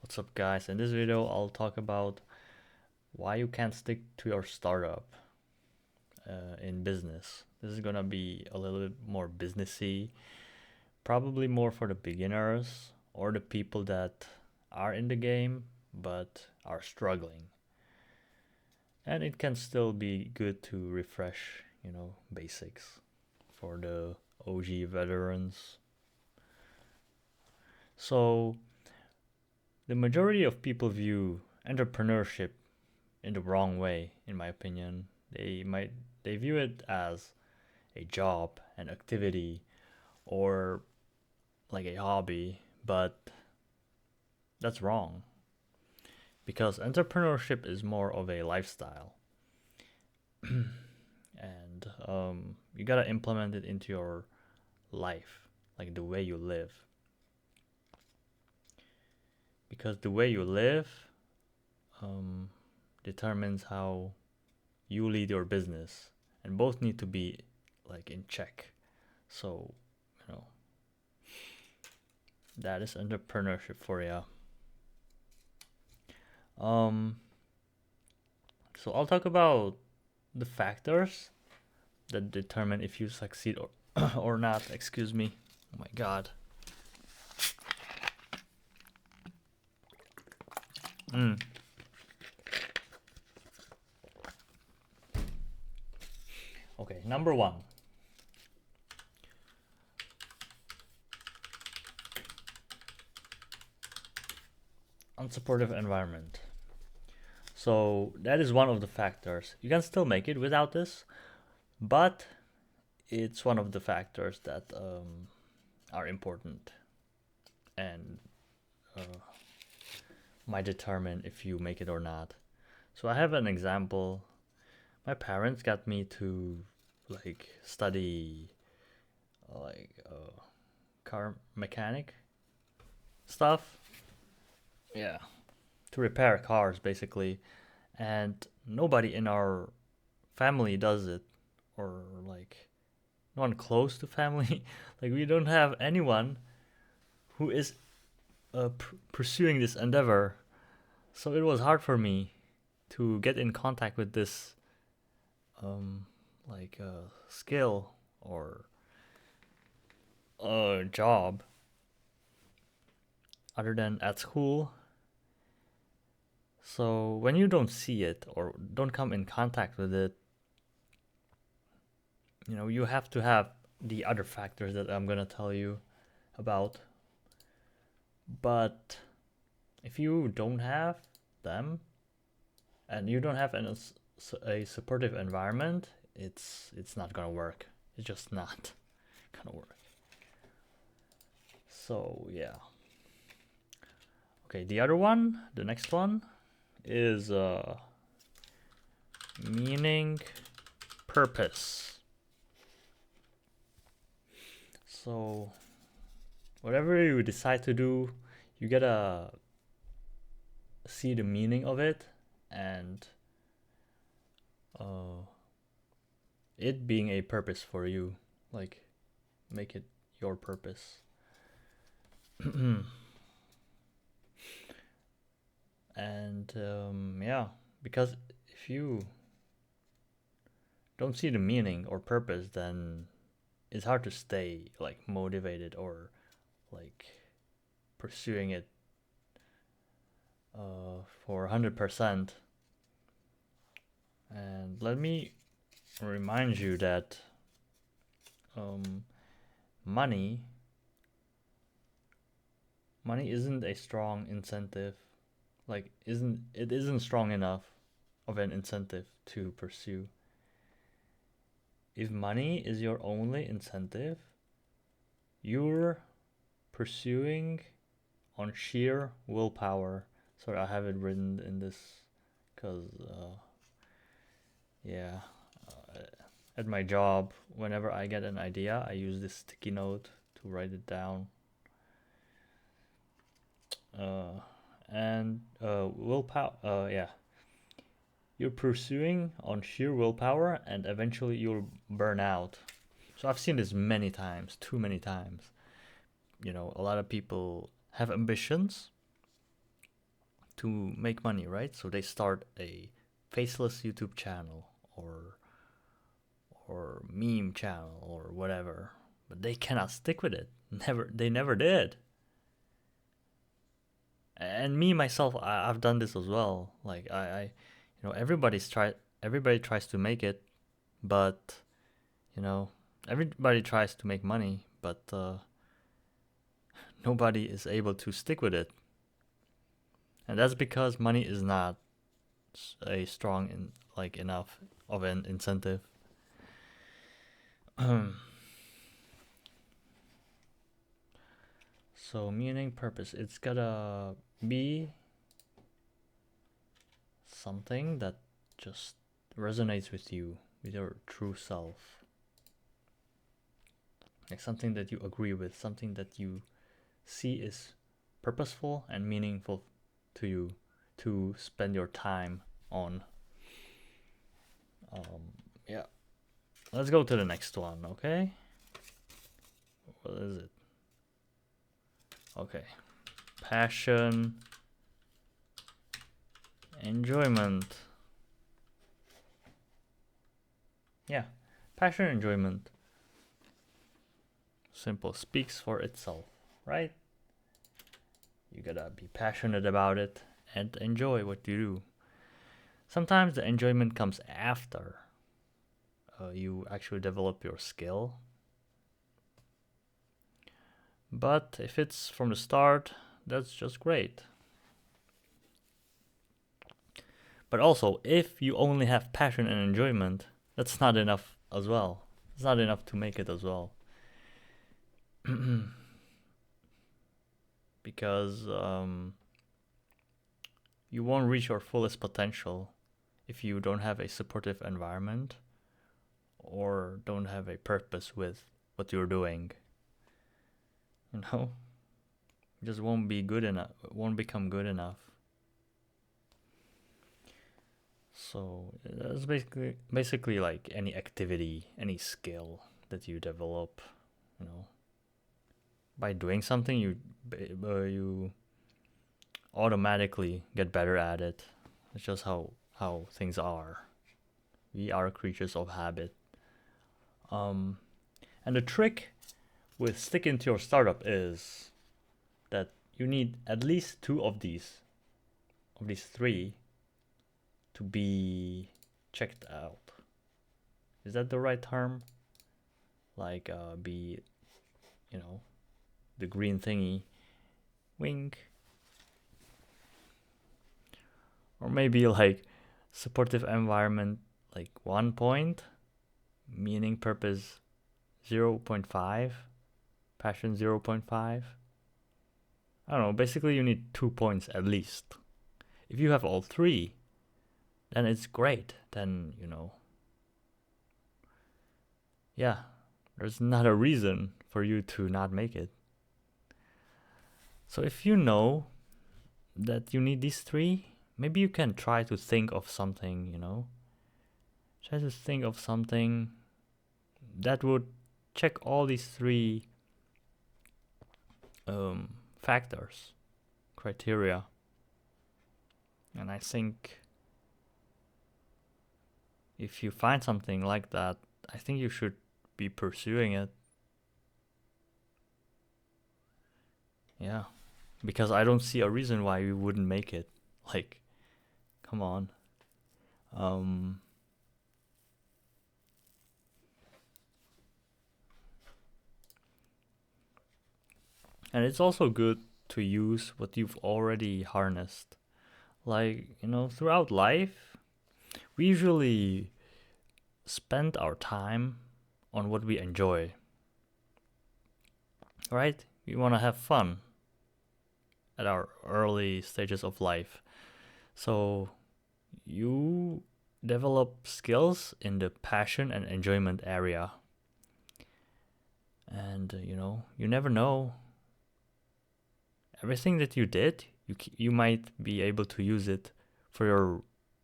What's up, guys? In this video, I'll talk about why you can't stick to your startup in business. This is gonna be a little bit more businessy, probably more for the beginners or the people that are in the game but are struggling. And it can still be good to refresh, basics for the OG veterans. So, the majority of people view entrepreneurship in the wrong way, in my opinion. They view it as a job, an activity, or like a hobby, but that's wrong because entrepreneurship is more of a lifestyle, and you gotta implement it into your life, like the way you live, because the way you live um, determines how you lead your business, and both need to be like in check. So, you know, that is entrepreneurship for you. Um, so I'll talk about the factors that determine if you succeed or or not. Excuse me. Oh my god. Mm. Okay, number one. Unsupportive environment. So that is one of the factors. You can still make it without this, but it's one of the factors that are important and uh, might determine if you make it or not. So I have an example. My parents got me to like study car mechanic stuff. Yeah, to repair cars basically, and nobody in our family does it, or like no one close to family. Like we don't have anyone who is pursuing this endeavor. So it was hard for me to get in contact with this um, skill or job other than at school. So when you don't see it or don't come in contact with it, you have to have the other factors that I'm gonna tell you about. But if you don't have them and you don't have a supportive environment, it's not gonna work. It's just not gonna work. So yeah. Okay, the other one, the next one is meaning, purpose. So whatever you decide to do, you gotta see the meaning of it and uh, it being a purpose for you. Like, make it your purpose. And yeah, because if you don't see the meaning or purpose, then it's hard to stay like motivated or like pursuing it for 100%. And let me remind you that um, money money isn't a strong incentive. Like isn't strong enough of an incentive to pursue. If money is your only incentive, you're pursuing on sheer willpower. Sorry, I have it written in this because yeah, uh, at my job, whenever I get an idea, I use this sticky note to write it down. Uh, and willpower, yeah, you're pursuing on sheer willpower, and eventually you'll burn out. So I've seen this many times, too many times. A lot of people have ambitions, to make money, right? So they start a faceless YouTube channel or meme channel or whatever, but they cannot stick with it. They never did. And me myself, I've done this as well. Like everybody tries to make it, but everybody tries to make money, but nobody is able to stick with it. And that's because money is not a strong enough of an incentive. So meaning, purpose, it's gotta be something that just resonates with you, with your true self. Like something that you agree with, something that you see is purposeful and meaningful to you to spend your time on. Yeah. Let's go to the next one, okay? What is it? Okay. Passion, enjoyment. Yeah. Passion, enjoyment. Simple. Speaks for itself, right? You gotta be passionate about it and enjoy what you do. Sometimes the enjoyment comes after you actually develop your skill. But if it's from the start, that's just great. But also, if you only have passion and enjoyment, that's not enough as well. It's not enough to make it as well. Because you won't reach your fullest potential if you don't have a supportive environment or don't have a purpose with what you're doing. You know, it just won't be good enough. It won't become good enough. So that's basically like any activity, any skill that you develop, by doing something, you automatically get better at it. It's just how things are. We are creatures of habit. And the trick with sticking to your startup is that you need at least 2 of these 3 to be checked out. Is that the right term? Like be, the green thingy, wink. Or maybe like supportive environment, like 1 point, meaning, purpose 0.5, passion 0.5. I don't know, basically you need 2 points at least. If you have all 3, then it's great. Then, yeah, there's not a reason for you to not make it. So if you know that you need these 3, maybe you can try to think of something, Try to think of something that would check all these 3 factors, criteria. And I think if you find something like that, I think you should be pursuing it. Yeah. Because I don't see a reason why you wouldn't make it. Like, come on. And it's also good to use what you've already harnessed. Like, throughout life, we usually spend our time on what we enjoy. Right? We want to have fun at our early stages of life. So you develop skills in the passion and enjoyment area. And, you never know. Everything that you did, you might be able to use it for your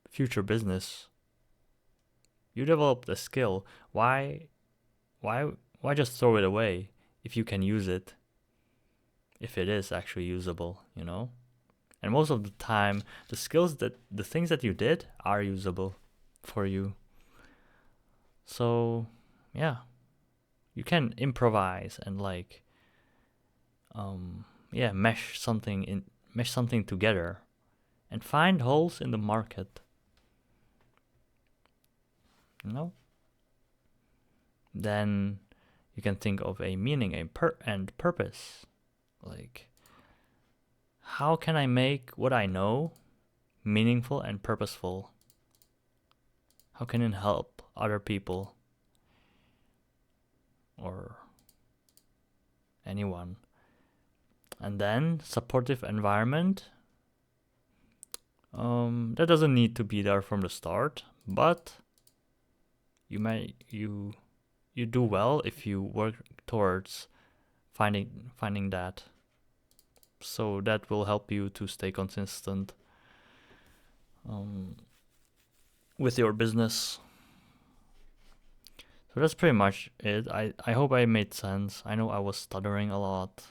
future business. You developed a skill. Why just throw it away if you can use it? If it is actually usable, And most of the time, the things that you did are usable for you. So, yeah, you can improvise and like, yeah, mesh something together, and find holes in the market. You know. Then you can think of a meaning, and purpose. Like, how can I make what I know meaningful and purposeful? How can it help other people or anyone? And then supportive environment. That doesn't need to be there from the start, but you do well if you work towards finding that. So that will help you to stay consistent with your business. So that's pretty much it. I hope I made sense. I know I was stuttering a lot.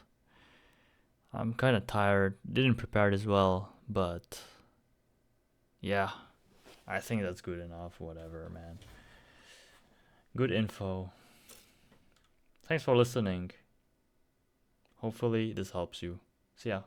I'm kind of tired. Didn't prepare this well, but yeah, I think that's good enough. Whatever, man. Good info. Thanks for listening. Hopefully this helps you. See ya.